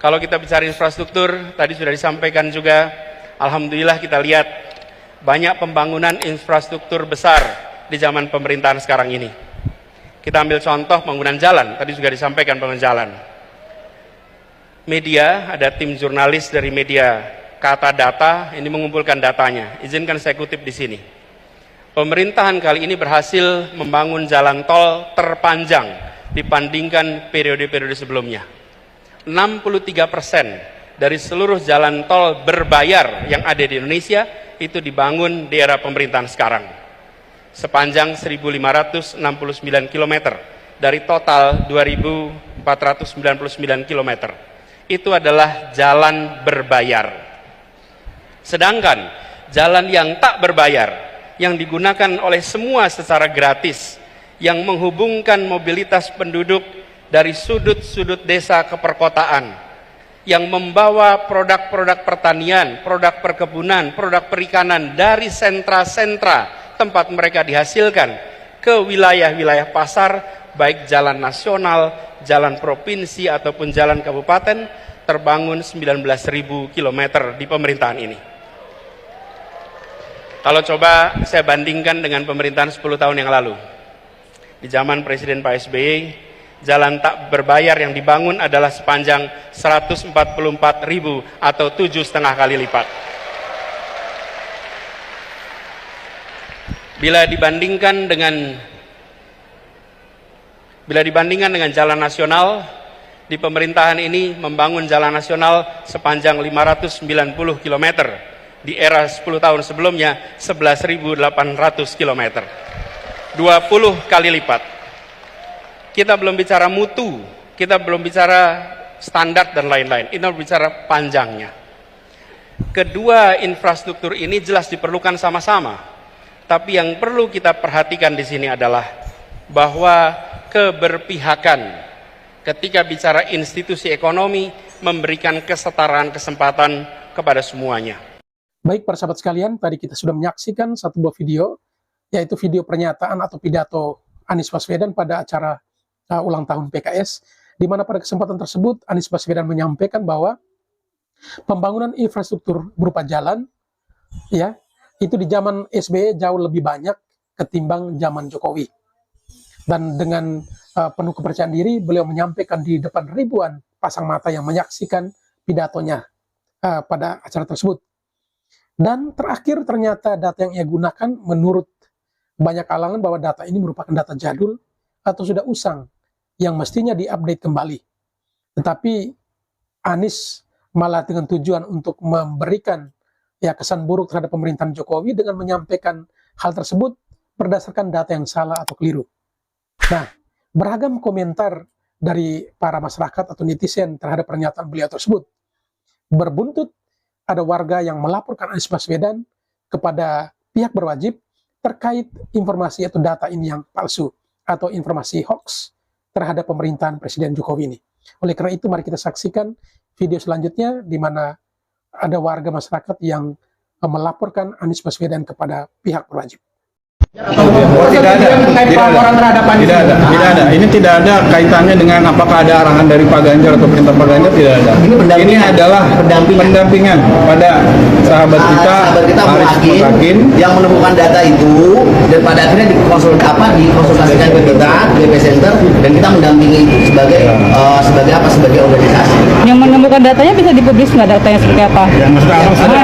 Kalau kita bicara infrastruktur, tadi sudah disampaikan juga, alhamdulillah kita lihat banyak pembangunan infrastruktur besar di zaman pemerintahan sekarang ini. Kita ambil contoh pembangunan jalan, tadi juga disampaikan pembangunan jalan. Media, ada tim jurnalis dari media Kata Data, ini mengumpulkan datanya. Izinkan saya kutip di sini. Pemerintahan kali ini berhasil membangun jalan tol terpanjang dibandingkan periode-periode sebelumnya. 63% dari seluruh jalan tol berbayar yang ada di Indonesia itu dibangun di era pemerintahan sekarang. Sepanjang 1.569 km dari total 2.499 km. Itu adalah jalan berbayar. Sedangkan jalan yang tak berbayar, yang digunakan oleh semua secara gratis, yang menghubungkan mobilitas penduduk dari sudut-sudut desa ke perkotaan, yang membawa produk-produk pertanian, produk perkebunan, produk perikanan dari sentra-sentra tempat mereka dihasilkan ke wilayah-wilayah pasar, baik jalan nasional, jalan provinsi ataupun jalan kabupaten, terbangun 19.000 km di pemerintahan ini. Kalau coba saya bandingkan dengan pemerintahan 10 tahun yang lalu, di zaman Presiden Pak SBY, jalan tak berbayar yang dibangun adalah sepanjang 144.000 atau 7,5 kali lipat. Bila dibandingkan dengan jalan nasional, di pemerintahan ini membangun jalan nasional sepanjang 590 km. Di era 10 tahun sebelumnya 11.800 km. 20 kali lipat. Kita belum bicara mutu, kita belum bicara standar dan lain-lain. Ini bicara panjangnya. Kedua infrastruktur ini jelas diperlukan sama-sama. Tapi yang perlu kita perhatikan di sini adalah bahwa keberpihakan ketika bicara institusi ekonomi memberikan kesetaraan kesempatan kepada semuanya. Baik para sahabat sekalian, tadi kita sudah menyaksikan satu buah video, yaitu video pernyataan atau pidato Anies Baswedan pada acara ulang tahun PKS, di mana pada kesempatan tersebut Anies Baswedan menyampaikan bahwa pembangunan infrastruktur berupa jalan, ya, itu di zaman SBY jauh lebih banyak ketimbang zaman Jokowi. Dan dengan penuh kepercayaan diri, beliau menyampaikan di depan ribuan pasang mata yang menyaksikan pidatonya pada acara tersebut. Dan terakhir ternyata data yang ia gunakan menurut banyak kalangan bahwa data ini merupakan data jadul atau sudah usang yang mestinya diupdate kembali. Tetapi Anies malah dengan tujuan untuk memberikan kesan buruk terhadap pemerintahan Jokowi dengan menyampaikan hal tersebut berdasarkan data yang salah atau keliru. Nah, beragam komentar dari para masyarakat atau netizen terhadap pernyataan beliau tersebut. Berbuntut ada warga yang melaporkan Anies Baswedan kepada pihak berwajib terkait informasi atau data ini yang palsu atau informasi hoax terhadap pemerintahan Presiden Jokowi ini. Oleh karena itu, mari kita saksikan video selanjutnya di mana ada warga masyarakat yang melaporkan Anies Baswedan kepada pihak berwajib. Oh, tidak ada. Ini tidak ada kaitannya dengan apakah ada arahan dari Pak Ganjar atau perintah Pak Ganjar, tidak ada. Ini adalah pendampingan pada sahabat kita Hakim yang menemukan data itu dan pada akhirnya dikonsultasikan ke kita di DP Center dan kita mendampingi itu sebagai organisasi. Yang menemukan datanya bisa dipublis nggak, datanya seperti apa?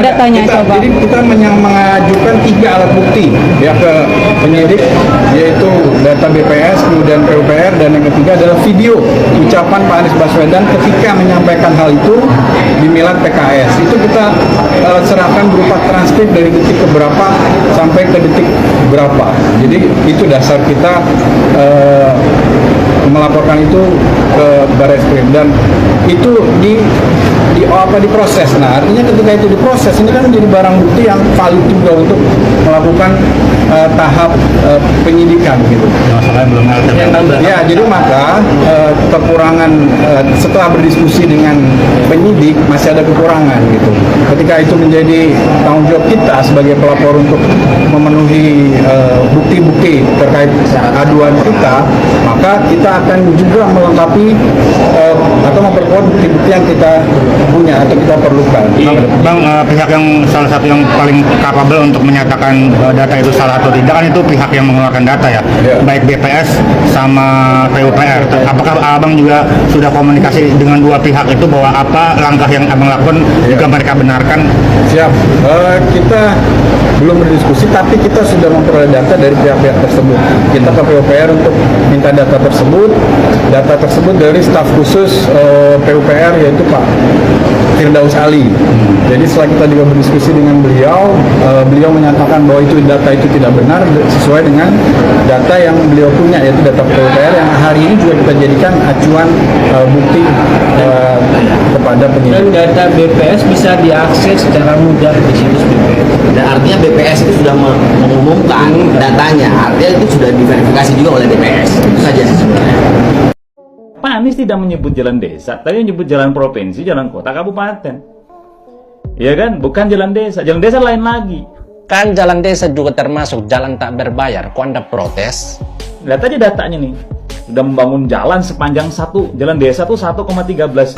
Datanya coba. Jadi kita mengajukan 3 alat bukti ya ke penyidik, yaitu data BPS, kemudian PUPR, dan yang ketiga adalah video ucapan Pak Anies Baswedan ketika menyampaikan hal itu di milad PKS. Itu kita serahkan berupa transkrip dari detik ke berapa sampai ke detik berapa. Jadi itu dasar kita melaporkan itu ke Barreskrim, dan itu diproses. Nah, artinya ketika itu diproses, ini kan menjadi barang bukti yang valid juga untuk melakukan tahap penyidikan gitu. Masalahnya belum Ya, jadi maka kekurangan setelah berdiskusi dengan penyidik masih ada kekurangan gitu. Ketika itu menjadi tanggung jawab kita sebagai pelapor untuk memenuhi bukti-bukti terkait aduan kita, maka kita akan juga melengkapi atau memperkuat bukti-bukti yang kita punya atau kita perlukan. Bang, pihak yang salah satu yang paling kapabel untuk menyatakan data itu salah atau tidak kan itu pihak yang mengeluarkan data ya, baik BPS sama PUPR. Apakah abang juga sudah komunikasi dengan dua pihak itu bahwa apa langkah yang abang lakukan jika mereka benarkan? Siap. Kita belum berdiskusi, tapi kita sudah memperoleh data dari pihak-pihak tersebut. Kita ke PUPR untuk minta data tersebut. Data tersebut dari staf khusus PUPR yaitu Pak Firdaus Ali. Jadi setelah kita juga berdiskusi dengan beliau, beliau menyatakan bahwa itu data itu tidak benar sesuai dengan data yang beliau punya, yaitu data PUPR yang hari ini juga kita jadikan acuan bukti kepada penyidik. Dan data BPS bisa diakses secara mudah di situs BPS. Dan artinya BPS itu sudah mengumumkan datanya, artinya itu sudah diverifikasi juga oleh BPS. Itu saja sih sebenarnya. Pak Anies tidak menyebut jalan desa, tapi menyebut jalan provinsi, jalan kota, kabupaten. Iya kan? Bukan jalan desa. Jalan desa lain lagi. Kan jalan desa juga termasuk jalan tak berbayar. Kok Anda protes? Lihat aja datanya nih. Sudah membangun jalan sepanjang jalan desa tuh 1,13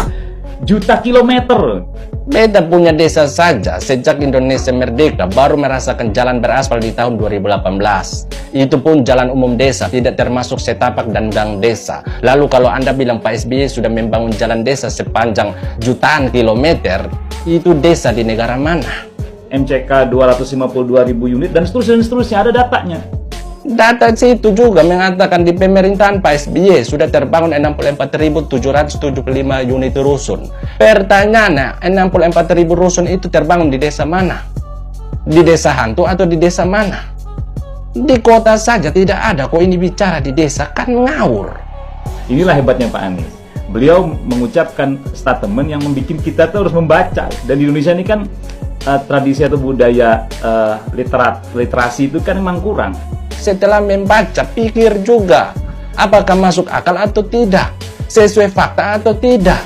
juta kilometer. Beta punya desa saja, sejak Indonesia merdeka baru merasakan jalan beraspal di tahun 2018. Itu pun jalan umum desa, tidak termasuk setapak dan gang desa. Lalu kalau Anda bilang Pak SBY sudah membangun jalan desa sepanjang jutaan kilometer, itu desa di negara mana? MCK 252.000 unit dan seterusnya ada datanya. Data situ juga mengatakan di pemerintahan Pak SBY sudah terbangun 64.775 unit rusun. Pertanyaannya, 64.000 rusun itu terbangun di desa mana? Di desa hantu atau di desa mana? Di kota saja tidak ada, kok ini bicara di desa, kan ngawur. Inilah hebatnya Pak Anies. Beliau mengucapkan statement yang membuat kita tuh harus membaca. Dan di Indonesia ini kan tradisi atau budaya literasi itu kan memang kurang. Setelah membaca, pikir juga apakah masuk akal atau tidak, sesuai fakta atau tidak.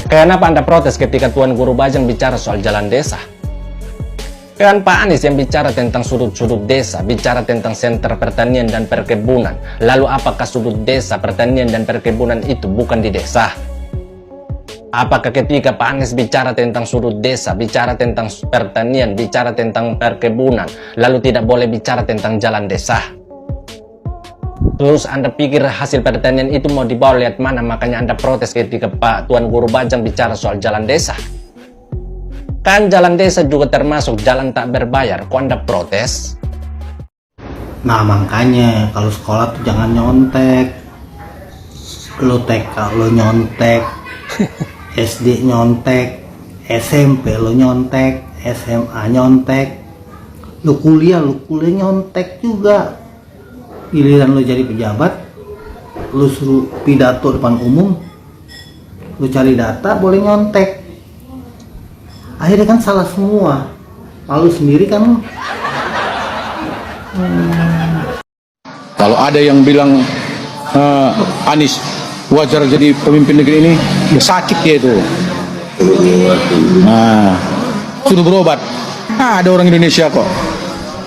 Kenapa Anda protes ketika Tuan Guru Bajang bicara soal jalan desa? Kan Pak Anies yang bicara tentang sudut-sudut desa, bicara tentang sentra pertanian dan perkebunan. Lalu apakah sudut desa, pertanian dan perkebunan itu bukan di desa? Apakah ketika Pak Anies bicara tentang sudut desa, bicara tentang pertanian, bicara tentang perkebunan, lalu tidak boleh bicara tentang jalan desa? Terus Anda pikir hasil pertanian itu mau dibawa lihat mana? Makanya Anda protes ketika Pak Tuan Guru Bajang bicara soal jalan desa. Kan jalan desa juga termasuk jalan tak berbayar, kok Anda protes? Nah makanya kalau sekolah tuh jangan nyontek. Lo TK lo nyontek, SD nyontek, SMP lo nyontek, SMA nyontek, lo kuliah nyontek juga. Giliran lo jadi pejabat, lo suruh pidato depan umum, lo cari data boleh nyontek. Akhirnya kan salah semua. Lalu sendiri kan. Kalau ada yang bilang Anies wajar jadi pemimpin negeri ini, ya sakit dia itu. Nah, sudah berobat. Ada orang Indonesia kok,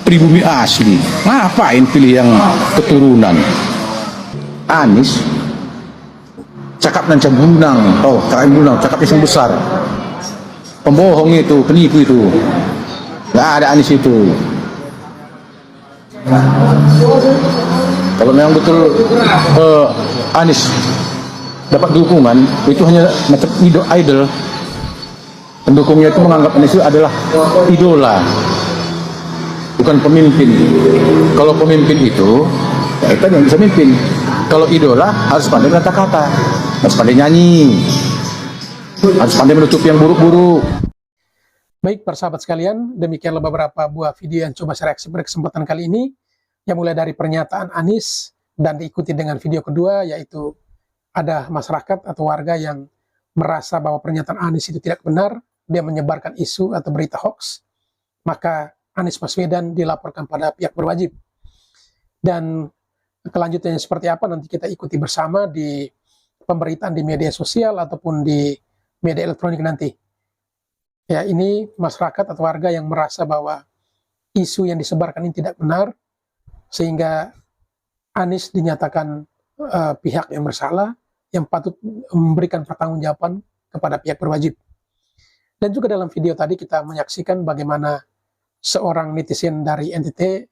pribumi asli. Ngapain pilih yang keturunan? Anies cakap dan cembunang, cakapnya yang besar. Pembohong itu, penipu itu. Gak ada Anies itu. Kalau memang betul Anies dapat dukungan, itu hanya macam idol. Pendukungnya itu menganggap Anies itu adalah idola, bukan pemimpin. Kalau pemimpin itu, ya itu yang bisa memimpin. Kalau idola harus pandai kata-kata, harus pandai nyanyi, harus pandai menutup yang buruk-buruk. Baik, persahabat sekalian, demikianlah beberapa buah video yang coba saya reaksi pada kesempatan kali ini, yang mulai dari pernyataan Anies dan diikuti dengan video kedua, yaitu ada masyarakat atau warga yang merasa bahwa pernyataan Anies itu tidak benar, dia menyebarkan isu atau berita hoax, maka Anies Baswedan dilaporkan pada pihak berwajib. Dan kelanjutannya seperti apa nanti kita ikuti bersama di pemberitaan di media sosial ataupun di media elektronik nanti. Ya, ini masyarakat atau warga yang merasa bahwa isu yang disebarkan ini tidak benar, sehingga Anies dinyatakan pihak yang bersalah, yang patut memberikan pertanggungjawaban kepada pihak berwajib. Dan juga dalam video tadi kita menyaksikan bagaimana seorang netizen dari NTT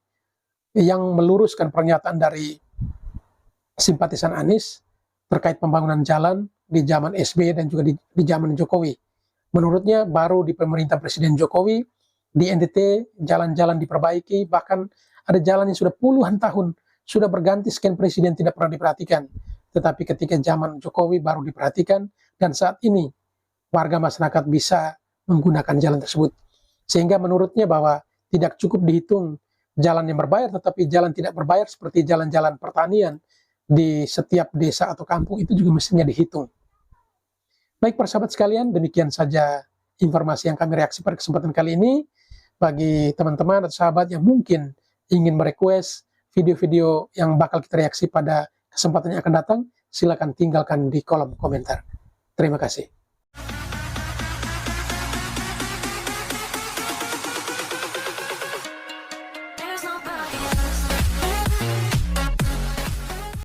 yang meluruskan pernyataan dari simpatisan Anies terkait pembangunan jalan di zaman SBY dan juga di zaman Jokowi. Menurutnya baru di pemerintah Presiden Jokowi, di NTT jalan-jalan diperbaiki, bahkan ada jalan yang sudah puluhan tahun sudah berganti sekian presiden tidak pernah diperhatikan. Tetapi ketika zaman Jokowi baru diperhatikan, dan saat ini warga masyarakat bisa menggunakan jalan tersebut. Sehingga menurutnya bahwa tidak cukup dihitung jalan yang berbayar, tetapi jalan tidak berbayar seperti jalan-jalan pertanian di setiap desa atau kampung itu juga mestinya dihitung. Baik para sahabat sekalian, demikian saja informasi yang kami reaksi pada kesempatan kali ini. Bagi teman-teman atau sahabat yang mungkin ingin merequest video-video yang bakal kita reaksi pada kesempatan yang akan datang, silakan tinggalkan di kolom komentar. Terima kasih.